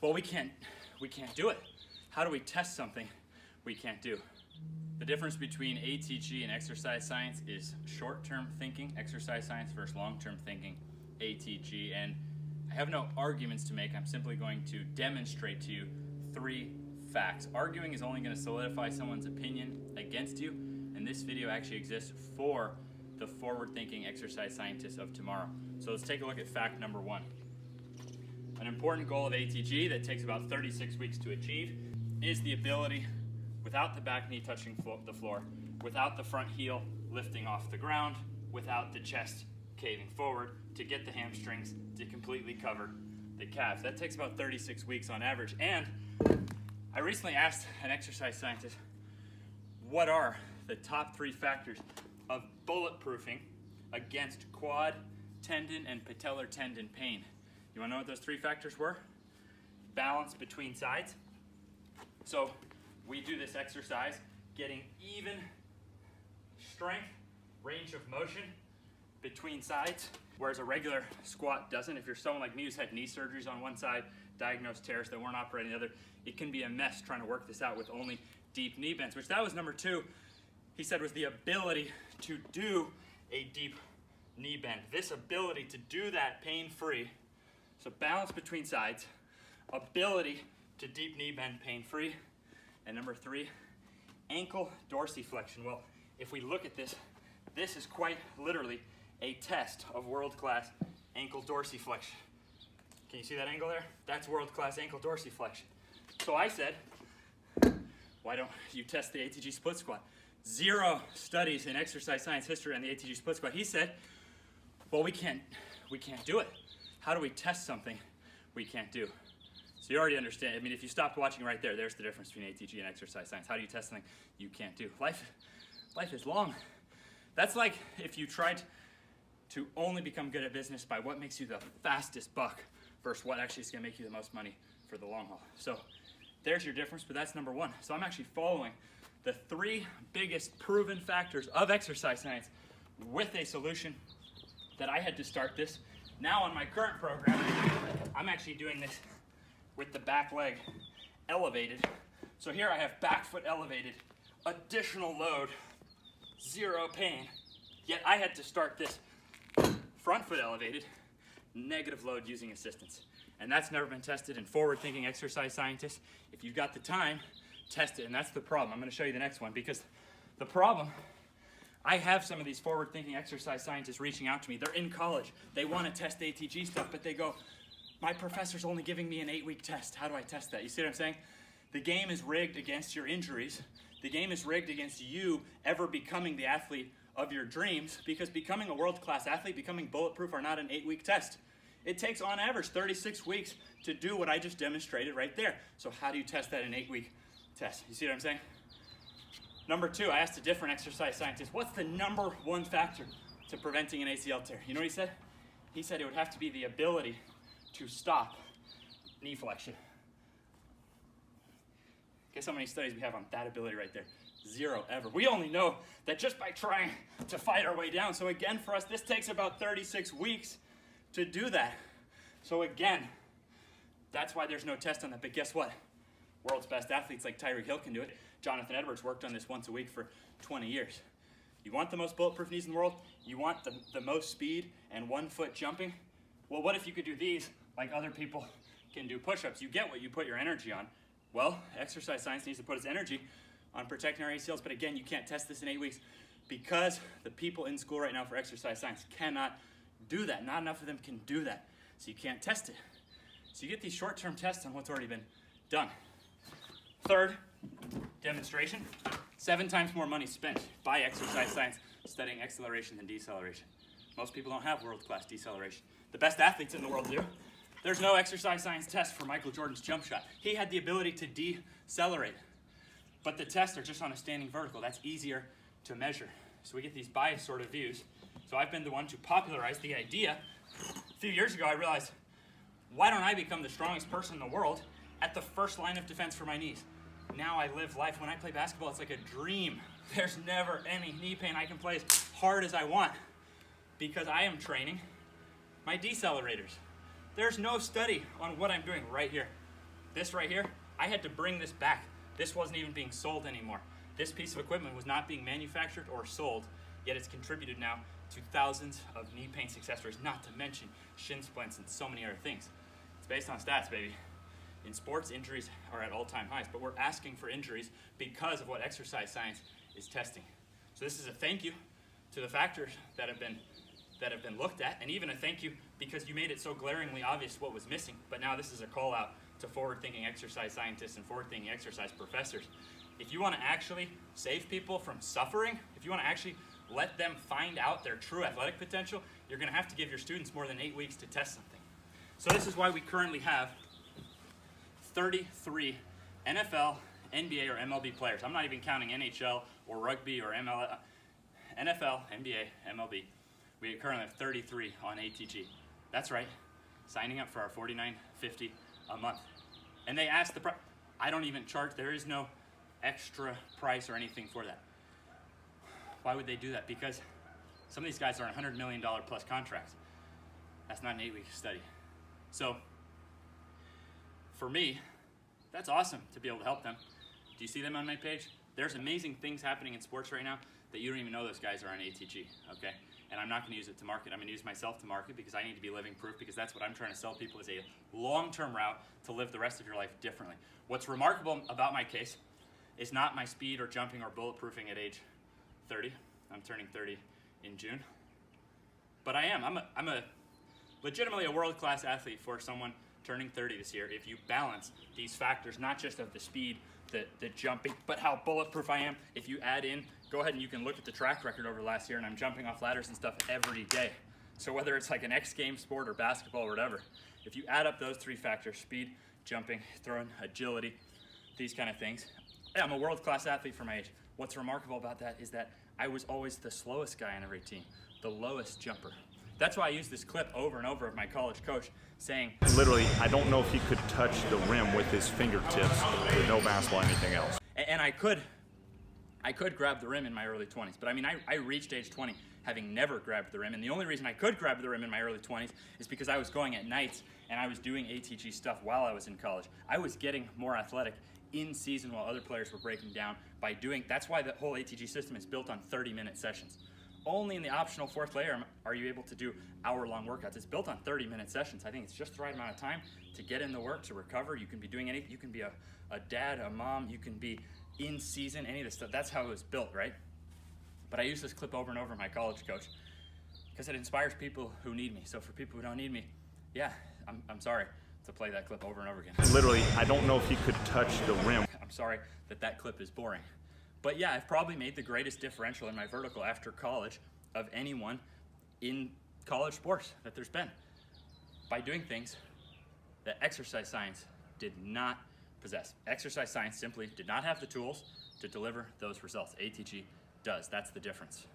well, we can't do it. How do we test something we can't do? The difference between ATG and exercise science is short-term thinking, exercise science, versus long-term thinking, ATG. And I have no arguments to make. I'm simply going to demonstrate to you 3 facts. Arguing is only going to solidify someone's opinion against you, and this video actually exists for the forward-thinking exercise scientists of tomorrow. So let's take a look at fact number 1. An important goal of ATG that takes about 36 weeks to achieve is the ability, without the back knee touching the floor, without the front heel lifting off the ground, without the chest caving forward, to get the hamstrings to completely cover the calves. That takes about 36 weeks on average. And I recently asked an exercise scientist, what are the top 3 factors of bulletproofing against quad, tendon, and patellar tendon pain? You want to know what those 3 factors were? Balance between sides. So we do this exercise getting even strength, range of motion between sides, whereas a regular squat doesn't. If you're someone like me who's had knee surgeries on one side, diagnosed tears that weren't operating the other, it can be a mess trying to work this out with only deep knee bends, which that was number 2. He said was the ability to do a deep knee bend. This ability to do that pain-free. So balance between sides, ability to deep knee bend pain-free. And number 3, ankle dorsiflexion. Well, if we look at this, this is quite literally a test of world-class ankle dorsiflexion. Can you see that angle there? That's world-class ankle dorsiflexion. So I said, why don't you test the ATG split squat? 0 studies in exercise science history on the ATG split squat. He said, well, we can't do it. How do we test something we can't do? So you already understand. I mean, if you stopped watching right there, there's the difference between ATG and exercise science. How do you test something you can't do? Life is long. That's like if you tried to only become good at business by what makes you the fastest buck versus what actually is going to make you the most money for the long haul. So there's your difference, but that's number 1. So I'm actually following the 3 biggest proven factors of exercise science with a solution that I had to start this. Now on my current program, I'm actually doing this with the back leg elevated. So here I have back foot elevated, additional load, 0 pain, yet I had to start this front foot elevated, negative load using assistance. And that's never been tested in forward-thinking exercise scientists. If you've got the time, test it, and that's the problem. I'm gonna show you the next one, because the problem, I have some of these forward-thinking exercise scientists reaching out to me. They're in college. They wanna test ATG stuff, but they go, my professor's only giving me an 8-week test. How do I test that? You see what I'm saying? The game is rigged against your injuries. The game is rigged against you ever becoming the athlete of your dreams, because becoming a world-class athlete, becoming bulletproof are not an 8-week test. It takes on average 36 weeks to do what I just demonstrated right there. So how do you test that in an 8-week test? You see what I'm saying? Number 2, I asked a different exercise scientist, what's the number 1 factor to preventing an ACL tear? You know what he said? He said it would have to be the ability to stop knee flexion. Guess how many studies we have on that ability right there? 0 ever. We only know that just by trying to fight our way down. So again, for us, this takes about 36 weeks to do that. So again, that's why there's no test on that. But guess what? World's best athletes like Tyreek Hill can do it. Jonathan Edwards worked on this once a week for 20 years. You want the most bulletproof knees in the world? You want the most speed and 1-foot jumping? Well, what if you could do these like other people can do push-ups? You get what you put your energy on. Well, exercise science needs to put its energy on protecting our ACLs, but again, you can't test this in 8 weeks because the people in school right now for exercise science cannot do that. Not enough of them can do that, so you can't test it. So you get these short-term tests on what's already been done. Third demonstration, 7 times more money spent by exercise science studying acceleration than deceleration. Most people don't have world-class deceleration. The best athletes in the world do. There's no exercise science test for Michael Jordan's jump shot. He had the ability to decelerate, but the tests are just on a standing vertical. That's easier to measure. So we get these biased sort of views. So I've been the one to popularize the idea. A few years ago, I realized, why don't I become the strongest person in the world at the first line of defense for my knees? Now I live life. When I play basketball, it's like a dream. There's never any knee pain. I can play as hard as I want because I am training my decelerators. There's no study on what I'm doing right here. This right here, I had to bring this back. This wasn't even being sold anymore. This piece of equipment was not being manufactured or sold, yet it's contributed now to thousands of knee pain accessories, not to mention shin splints and so many other things. It's based on stats, baby. In sports, injuries are at all-time highs, but we're asking for injuries because of what exercise science is testing. So this is a thank you to the factors that have been looked at, and even a thank you because you made it so glaringly obvious what was missing. But now this is a call out to forward-thinking exercise scientists and forward-thinking exercise professors. If you want to actually save people from suffering, if you want to actually let them find out their true athletic potential, you're going to have to give your students more than 8 weeks to test something. So this is why we currently have 33 NFL, NBA, or MLB players. I'm not even counting NHL or rugby or NFL, NBA, MLB. We currently have 33 on ATG. That's right, signing up for our $49.50 a month. And they asked the price. I don't even charge, there is no extra price or anything for that. Why would they do that? Because some of these guys are on $100 million plus contracts. That's not an 8-week study. So for me, that's awesome to be able to help them. Do you see them on my page? There's amazing things happening in sports right now that you don't even know those guys are on ATG, okay? And I'm not gonna use it to market. I'm gonna use myself to market because I need to be living proof, because that's what I'm trying to sell people, is a long-term route to live the rest of your life differently. What's remarkable about my case is not my speed or jumping or bulletproofing at age 30. I'm turning 30 in June. But I am. I'm a legitimately a world-class athlete for someone turning 30 this year if you balance these factors, not just of the speed, the jumping, but how bulletproof I am. If you add in, go ahead and you can look at the track record over last year, and I'm jumping off ladders and stuff every day. So whether it's like an X Games sport or basketball or whatever, if you add up those three factors, speed, jumping, throwing, agility, these kind of things, yeah, I'm a world-class athlete for my age. What's remarkable about that is that I was always the slowest guy on every team, the lowest jumper. That's why I use this clip over and over of my college coach saying, literally, I don't know if he could touch the rim with his fingertips with no basketball or anything else. And I could grab the rim in my early 20s, but I mean, I reached age 20 having never grabbed the rim, and the only reason I could grab the rim in my early 20s is because I was going at nights and I was doing ATG stuff while I was in college. I was getting more athletic in season while other players were breaking down by doing, that's why the whole ATG system is built on 30-minute sessions. Only in the optional fourth layer are you able to do hour-long workouts. It's built on 30-minute sessions. I think it's just the right amount of time to get in the work, to recover. You can be doing anything. You can be a dad, a mom. You can be in season, any of this stuff. That's how it was built, right? But I use this clip over and over with my college coach because it inspires people who need me. So for people who don't need me, yeah, I'm sorry to play that clip over and over again. Literally, I don't know if he could touch the rim. I'm sorry that clip is boring. But yeah, I've probably made the greatest differential in my vertical after college of anyone in college sports that there's been by doing things that exercise science did not possess. Exercise science simply did not have the tools to deliver those results. ATG does. That's the difference.